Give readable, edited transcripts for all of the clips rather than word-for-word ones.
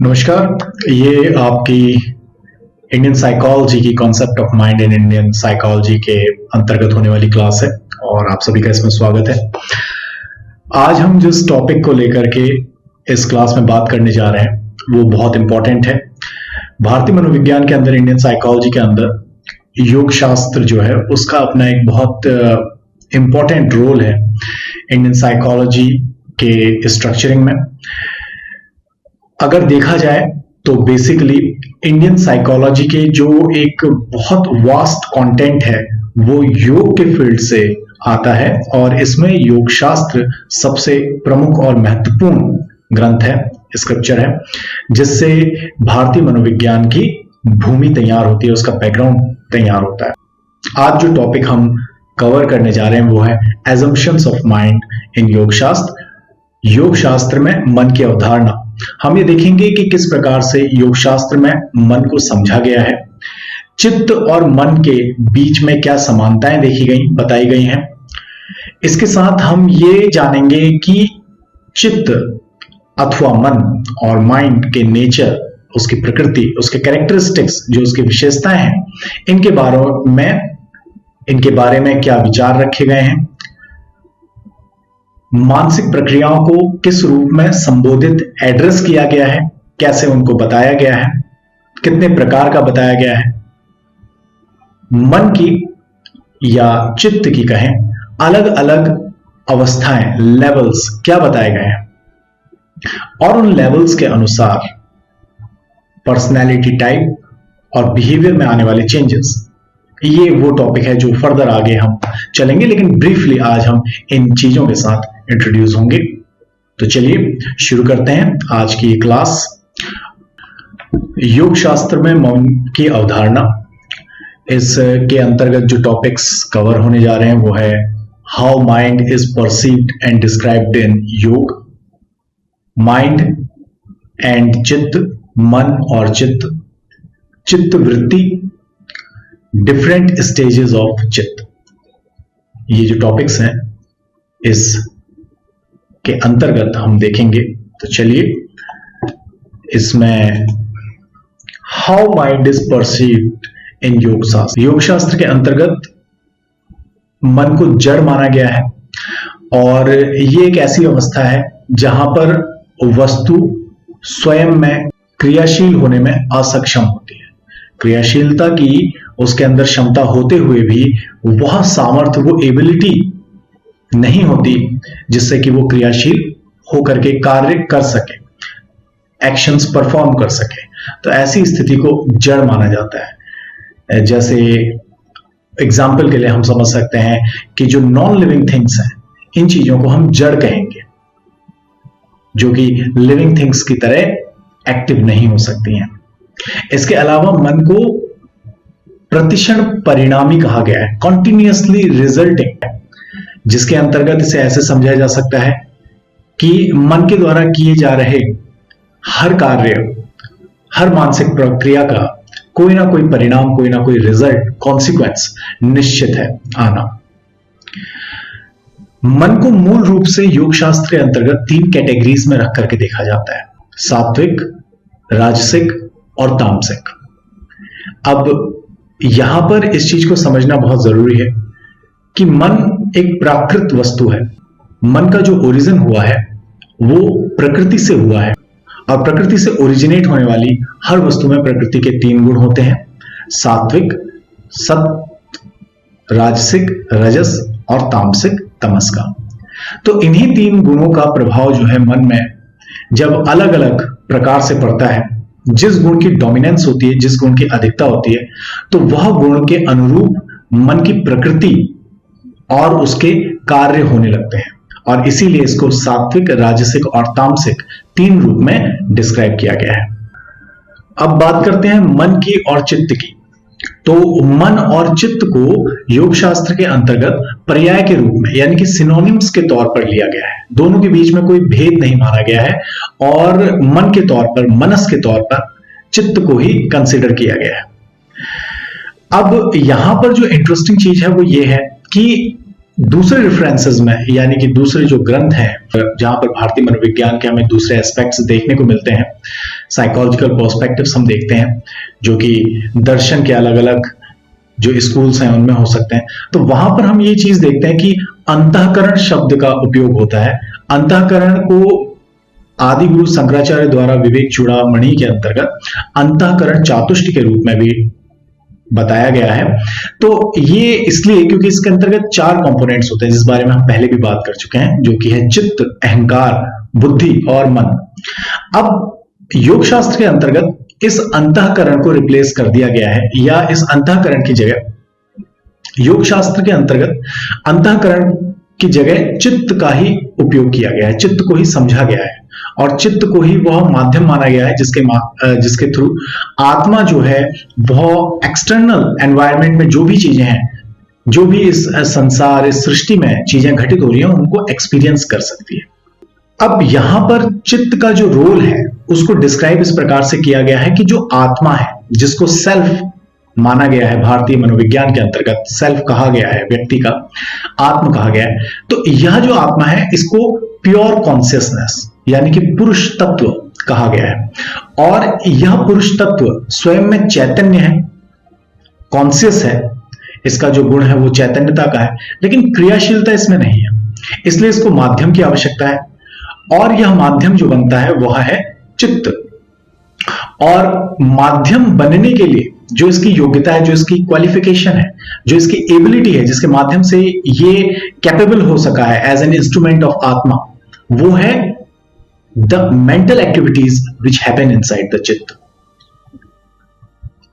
नमस्कार। ये आपकी इंडियन साइकोलॉजी की concept of mind in Indian psychology के अंतर्गत होने वाली क्लास है और आप सभी का इसमें स्वागत है। आज हम जिस टॉपिक को लेकर के इस क्लास में बात करने जा रहे हैं वो बहुत इंपॉर्टेंट है। भारतीय मनोविज्ञान के अंदर, इंडियन साइकोलॉजी के अंदर योग शास्त्र जो है उसका अपना एक बहुत इंपॉर्टेंट रोल है इंडियन साइकोलॉजी के स्ट्रक्चरिंग में। अगर देखा जाए तो बेसिकली इंडियन साइकोलॉजी के जो एक बहुत वास्ट कंटेंट है वो योग के फील्ड से आता है और इसमें योग शास्त्र सबसे प्रमुख और महत्वपूर्ण ग्रंथ है, स्क्रिप्चर है, जिससे भारतीय मनोविज्ञान की भूमि तैयार होती है, उसका बैकग्राउंड तैयार होता है। आज जो टॉपिक हम कवर करने जा रहे हैं वो है एजम्पशंस ऑफ माइंड इन योग शास्त्र। योग शास्त्र में मन की अवधारणा। हम ये देखेंगे कि किस प्रकार से योग शास्त्र में मन को समझा गया है, चित्त और मन के बीच में क्या समानताएं बताई गई हैं। इसके साथ हम ये जानेंगे कि चित्त अथवा मन और माइंड के नेचर, उसकी प्रकृति, उसके कैरेक्टरिस्टिक्स, जो उसकी विशेषताएं हैं, इनके बारे में क्या विचार रखे गए हैं, मानसिक प्रक्रियाओं को किस रूप में संबोधित एड्रेस किया गया है, कैसे उनको बताया गया है, कितने प्रकार का बताया गया है, मन की या चित्त की कहें अलग अलग अवस्थाएं, लेवल्स क्या बताए गए हैं और उन लेवल्स के अनुसार पर्सनैलिटी टाइप और बिहेवियर में आने वाले चेंजेस। ये वो टॉपिक है जो फर्दर आगे हम चलेंगे, लेकिन ब्रीफली आज हम इन चीजों के साथ इंट्रोड्यूस होंगे। तो चलिए शुरू करते हैं आज की क्लास। योग शास्त्र में मन की अवधारणा, इसके अंतर्गत जो टॉपिक्स कवर होने जा रहे हैं वो है how mind is perceived and described in योग, माइंड एंड चित्त, मन और चित्त, चित्त वृत्ति, डिफरेंट स्टेजेस ऑफ चित्त। ये जो टॉपिक्स हैं इस के अंतर्गत हम देखेंगे। तो चलिए इसमें हाउ माइंड इज परसीव्ड इन योग शास्त्र। योग शास्त्र के अंतर्गत मन को जड़ माना गया है और ये एक ऐसी अवस्था है जहां पर वस्तु स्वयं में क्रियाशील होने में असक्षम होती है। क्रियाशीलता की उसके अंदर क्षमता होते हुए भी वह सामर्थ्य, वो एबिलिटी नहीं होती जिससे कि वो क्रियाशील होकर के कार्य कर सके, एक्शंस परफॉर्म कर सके। तो ऐसी स्थिति को जड़ माना जाता है। जैसे एग्जाम्पल के लिए हम समझ सकते हैं कि जो नॉन लिविंग थिंग्स हैं, इन चीजों को हम जड़ कहेंगे, जो कि लिविंग थिंग्स की तरह एक्टिव नहीं हो सकती हैं। इसके अलावा मन को प्रतिक्षण परिणामी कहा गया है, कॉन्टिन्यूअसली रिजल्टिंग, जिसके अंतर्गत इसे ऐसे समझा जा सकता है कि मन के द्वारा किए जा रहे हर कार्य, हर मानसिक प्रक्रिया का कोई ना कोई परिणाम, कोई ना कोई रिजल्ट, कॉन्सिक्वेंस निश्चित है आना। मन को मूल रूप से योग शास्त्र के अंतर्गत 3 कैटेगरीज में रख करके देखा जाता है, सात्विक, राजसिक और तामसिक। अब यहां पर इस चीज को समझना बहुत जरूरी है कि मन एक प्राकृत वस्तु है। मन का जो ओरिजिन हुआ है वो प्रकृति से हुआ है और प्रकृति से ओरिजिनेट होने वाली हर वस्तु में प्रकृति के 3 गुण होते हैं, सात्विक, सत्व, राजसिक, रजस और तामसिक, तमस का। तो इन्हीं 3 गुणों का प्रभाव जो है मन में जब अलग अलग प्रकार से पड़ता है, जिस गुण की डोमिनेंस होती है, जिस गुण की अधिकता होती है, तो वह गुण के अनुरूप मन की प्रकृति और उसके कार्य होने लगते हैं और इसीलिए इसको सात्विक, राजसिक और तामसिक 3 रूप में डिस्क्राइब किया गया है। अब बात करते हैं मन की और चित्त की। तो मन और चित्त को योग शास्त्र के अंतर्गत पर्याय के रूप में, यानी कि सिनोनिम्स के तौर पर लिया गया है। दोनों के बीच में कोई भेद नहीं माना गया है और मन के तौर पर, मनस के तौर पर चित्त को ही कंसिडर किया गया है। अब यहां पर जो इंटरेस्टिंग चीज है वो ये है कि दूसरे रेफरेंसेस में, यानी कि दूसरे जो ग्रंथ हैं जहां पर भारतीय मनोविज्ञान के हमें दूसरे एस्पेक्ट्स देखने को मिलते हैं, साइकोलॉजिकल पर्सपेक्टिव्स हम देखते हैं, जो कि दर्शन के अलग अलग जो स्कूल्स हैं उनमें हो सकते हैं, तो वहां पर हम ये चीज देखते हैं कि अंतःकरण शब्द का उपयोग होता है। अंतःकरण को आदि गुरु शंकराचार्य द्वारा विवेक चूड़ामणि के अंतर्गत अंतःकरण चातुष्ट के रूप में भी बताया गया है। तो ये इसलिए क्योंकि इसके अंतर्गत 4 कंपोनेंट्स होते हैं, जिस बारे में हम पहले भी बात कर चुके हैं, जो कि है चित्त, अहंकार, बुद्धि और मन। अब योग शास्त्र के अंतर्गत इस अंतःकरण को रिप्लेस कर दिया गया है, या इस अंतःकरण की जगह योग शास्त्र के अंतर्गत अंतःकरण की जगह चित्त का ही उपयोग किया गया है, चित्त को ही समझा गया है, और चित्त को ही वह माध्यम माना गया है जिसके थ्रू आत्मा जो है वह एक्सटर्नल एनवायरनमेंट में जो भी चीजें हैं, जो भी इस संसार, इस सृष्टि में चीजें घटित हो रही हैं, उनको एक्सपीरियंस कर सकती है। अब यहां पर चित्त का जो रोल है उसको डिस्क्राइब इस प्रकार से किया गया है कि जो आत्मा है, जिसको सेल्फ माना गया है, भारतीय मनोविज्ञान के अंतर्गत सेल्फ कहा गया है, व्यक्ति का आत्म कहा गया है, तो यह जो आत्मा है इसको प्योर कॉन्शियसनेस यानी कि पुरुष तत्व कहा गया है। और यह पुरुष तत्व स्वयं में चैतन्य है, कॉन्शियस है, इसका जो गुण है वो चैतन्यता का है, लेकिन क्रियाशीलता इसमें नहीं है, इसलिए इसको माध्यम की आवश्यकता है, और यह माध्यम जो बनता है वह है चित्त। और माध्यम बनने के लिए जो इसकी योग्यता है, जो इसकी क्वालिफिकेशन है, जो इसकी एबिलिटी है, जिसके माध्यम से ये कैपेबल हो सका है एज एन इंस्ट्रूमेंट ऑफ आत्मा, वो है the mental activities which happen inside the चित्त।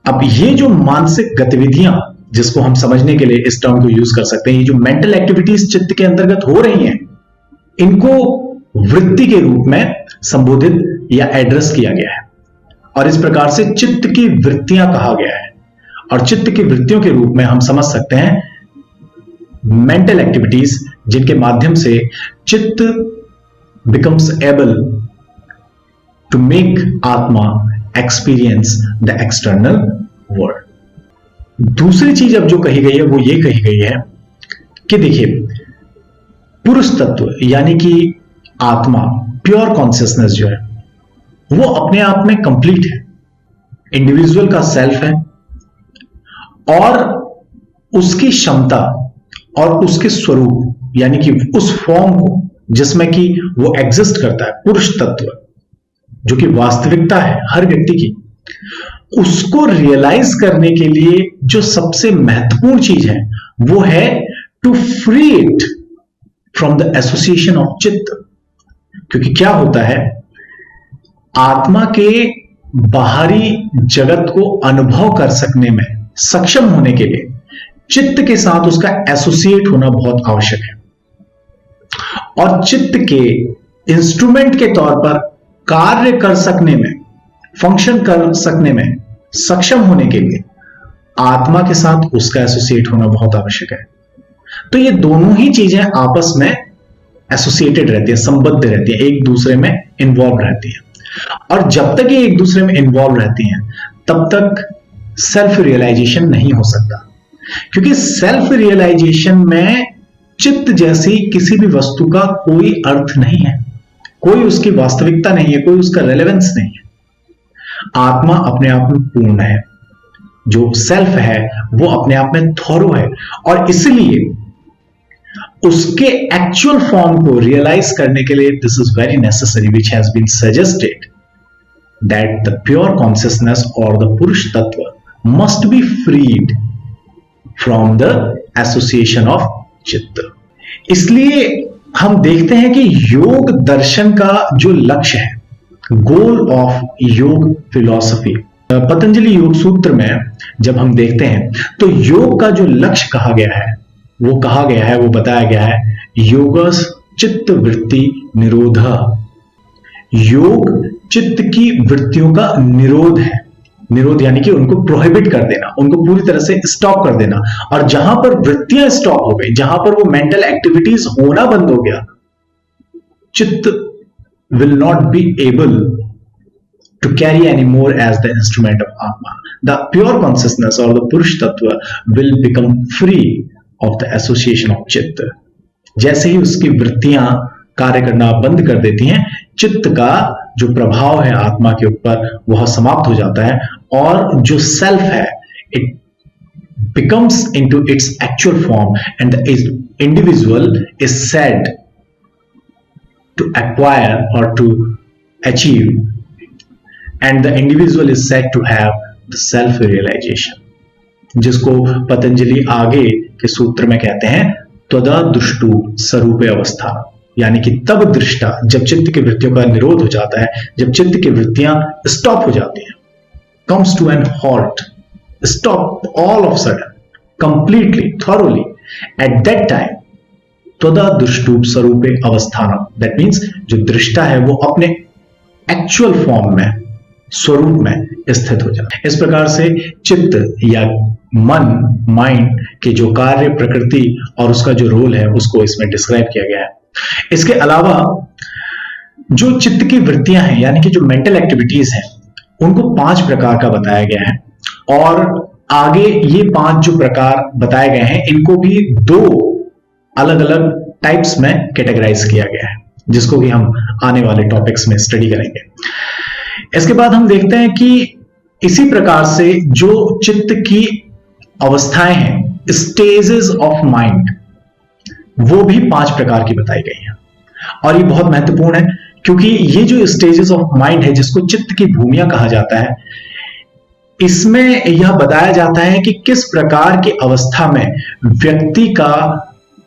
अब ये जो मानसिक गतिविधियां, जिसको हम समझने के लिए इस टर्म को यूज कर सकते हैं, ये जो मेंटल एक्टिविटीज चित्त के अंतर्गत हो रही हैं, इनको वृत्ति के रूप में संबोधित या एड्रेस किया गया है, और इस प्रकार से चित्त की वृत्तियां कहा गया है। और चित्त की वृत्तियों के रूप में हम समझ सकते हैं मेंटल एक्टिविटीज, जिनके माध्यम से चित्त becomes able to make आत्मा experience the external world। दूसरी चीज अब जो कही गई है वो ये कही गई है कि देखिए, पुरुष तत्व यानी कि आत्मा, प्योर कॉन्शियसनेस जो है वो अपने आप में कंप्लीट है, इंडिविजुअल का सेल्फ है, और उसकी क्षमता और उसके स्वरूप यानी कि उस फॉर्म को जिसमें कि वो एग्जिस्ट करता है, पुरुष तत्व जो कि वास्तविकता है हर व्यक्ति की, उसको रियलाइज करने के लिए जो सबसे महत्वपूर्ण चीज है वो है to free it from the association of chitta. क्योंकि क्या होता है, आत्मा के बाहरी जगत को अनुभव कर सकने में सक्षम होने के लिए चित्त के साथ उसका एसोसिएट होना बहुत आवश्यक है, और चित्त के इंस्ट्रूमेंट के तौर पर कार्य कर सकने में, फंक्शन कर सकने में सक्षम होने के लिए आत्मा के साथ उसका एसोसिएट होना बहुत आवश्यक है। तो ये दोनों ही चीजें आपस में एसोसिएटेड रहती है, संबद्ध रहती है, एक दूसरे में इन्वॉल्व रहती है, और जब तक ये एक दूसरे में इन्वॉल्व रहती हैं तब तक सेल्फ रियलाइजेशन नहीं हो सकता। क्योंकि सेल्फ रियलाइजेशन में चित्त जैसी किसी भी वस्तु का कोई अर्थ नहीं है, कोई उसकी वास्तविकता नहीं है, कोई उसका रेलेवेंस नहीं है। आत्मा अपने आप में पूर्ण है, जो सेल्फ है वो अपने आप में थॉरो है, और इसलिए उसके एक्चुअल फॉर्म को रियलाइज करने के लिए this is very necessary, which has been suggested that the pure consciousness और the purusha tattva must be freed from the association of chitta. इसलिए हम देखते हैं कि योग दर्शन का जो लक्ष्य है, गोल ऑफ योग फिलॉसफी, पतंजलि योग सूत्र में जब हम देखते हैं तो योग का जो लक्ष्य कहा गया है वो बताया गया है, योगस चित्त वृत्ति निरोध। योग चित्त की वृत्तियों का निरोध है, निरोध यानी कि उनको प्रोहिबिट कर देना, उनको पूरी तरह से स्टॉप कर देना। और जहां पर वृत्तियां स्टॉप हो गई, जहां पर वो मेंटल एक्टिविटीज होना बंद हो गया, chitta will not be able to carry any more as the instrument of atma. The pure consciousness और the purusha tattva will become free of the association of chitta. जैसे ही उसकी वृत्तियां कार्य करना बंद कर देती हैं, चित्त का जो प्रभाव है आत्मा के ऊपर वह समाप्त हो जाता है और जो सेल्फ है it becomes into its actual form and the individual is said to acquire or to achieve, and the individual is said to have the self realization, जिसको पतंजलि आगे के सूत्र में कहते हैं त्वदा दृष्टु स्वरूपे अवस्था, यानी कि तब दृष्टा, जब चित्त की वृत्तियों का निरोध हो जाता है, जब चित्त की वृत्तियां स्टॉप हो जाती हैं, comes to an halt, stop all of sudden, completely, thoroughly, at that time त्वदा दृष्टु स्वरूपे अवस्थानम, that means जो दृष्टा है वो अपने एक्चुअल फॉर्म में, स्वरूप में स्थित हो जाता है। इस प्रकार से चित्त या मन, माइंड के जो कार्य, प्रकृति और उसका जो रोल है उसको इसमें डिस्क्राइब किया गया है। इसके अलावा जो चित्त की वृत्तियां हैं यानी कि जो मेंटल एक्टिविटीज हैं उनको 5 प्रकार का बताया गया है और आगे ये 5 जो प्रकार बताए गए हैं इनको भी 2 अलग अलग टाइप्स में कैटेगराइज किया गया है, जिसको कि हम आने वाले टॉपिक्स में स्टडी करेंगे। इसके बाद हम देखते हैं कि इसी प्रकार से जो चित्त की अवस्थाएं हैं, स्टेजेस ऑफ माइंड, वो भी 5 प्रकार की बताई गई हैं और ये बहुत महत्वपूर्ण है क्योंकि ये जो स्टेजेस ऑफ माइंड है जिसको चित्त की भूमियां कहा जाता है, इसमें यह बताया जाता है कि किस प्रकार की अवस्था में व्यक्ति का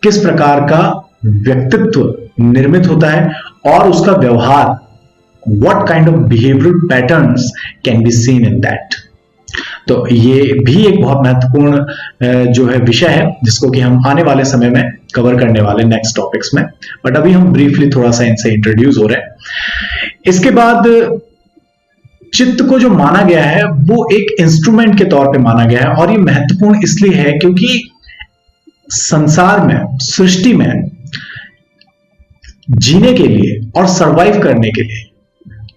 किस प्रकार का व्यक्तित्व निर्मित होता है और उसका व्यवहार, what kind of behavioral patterns can be seen in that। तो ये भी एक बहुत महत्वपूर्ण जो है विषय है जिसको कि हम आने वाले समय में कवर करने वाले नेक्स्ट टॉपिक्स में, बट अभी हम ब्रीफली थोड़ा सा इनसे इंट्रोड्यूस हो रहे हैं। इसके बाद चित्त को जो माना गया है वो एक इंस्ट्रूमेंट के तौर पे माना गया है और ये महत्वपूर्ण इसलिए है क्योंकि संसार में, सृष्टि में जीने के लिए और सरवाइव करने के लिए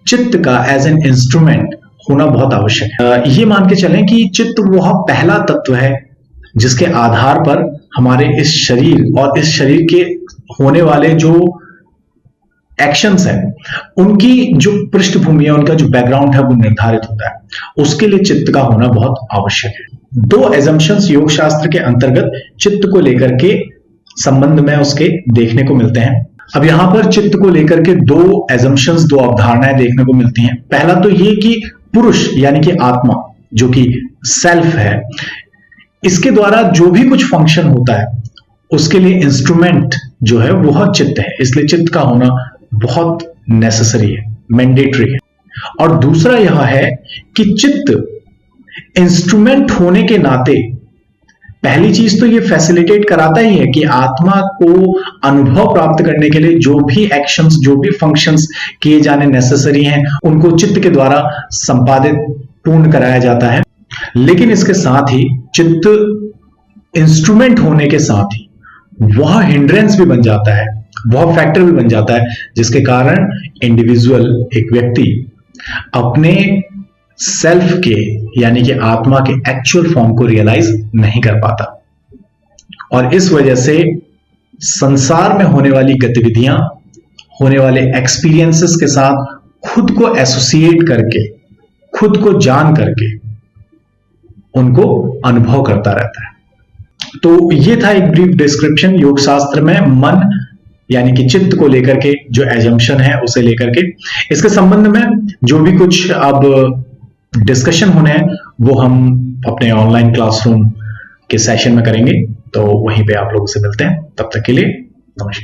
चित्त का एज एन इंस्ट्रूमेंट होना बहुत आवश्यक है। ये मान के चलें कि चित्त वह पहला तत्व है जिसके आधार पर हमारे इस शरीर और इस शरीर के होने वाले जो एक्शंस हैं उनकी जो पृष्ठभूमि है, उनका जो बैकग्राउंड है वो निर्धारित होता है। उसके लिए चित्त का होना बहुत आवश्यक है। 2 एजम्पशंस योग शास्त्र के अंतर्गत चित्त को लेकर के संबंध में उसके देखने को मिलते हैं। अब यहां पर चित्त को लेकर के 2 एजम्पशंस, 2 अवधारणाएं देखने को मिलती हैं। पहला तो ये कि पुरुष यानी कि आत्मा जो कि सेल्फ है, इसके द्वारा जो भी कुछ फंक्शन होता है उसके लिए इंस्ट्रूमेंट जो है वह चित्त है, इसलिए चित्त का होना बहुत नेसेसरी है, मैंडेटरी है। और दूसरा यह है कि चित्त इंस्ट्रूमेंट होने के नाते पहली चीज तो ये फैसिलिटेट कराता ही है कि आत्मा को अनुभव प्राप्त करने के लिए जो भी एक्शंस, जो भी फंक्शंस किए जाने नेसेसरी हैं उनको चित्त के द्वारा संपादित, पूर्ण कराया जाता है। लेकिन इसके साथ ही चित्त इंस्ट्रूमेंट होने के साथ ही वह हिंड्रेंस भी बन जाता है, वह फैक्टर भी बन जाता है जिसके कारण इंडिविजुअल, एक व्यक्ति अपने सेल्फ के यानी कि आत्मा के एक्चुअल फॉर्म को रियलाइज नहीं कर पाता और इस वजह से संसार में होने वाली गतिविधियां, होने वाले एक्सपीरियंसेस के साथ खुद को एसोसिएट करके, खुद को जान करके उनको अनुभव करता रहता है। तो ये था एक ब्रीफ डिस्क्रिप्शन योग शास्त्र में मन यानी कि चित्त को लेकर के जो एजम्पशन है उसे लेकर के। इसके संबंध में जो भी कुछ अब डिस्कशन होने हैं वो हम अपने ऑनलाइन क्लासरूम के सेशन में करेंगे, तो वहीं पे आप लोगों से मिलते हैं। तब तक के लिए नमस्कार।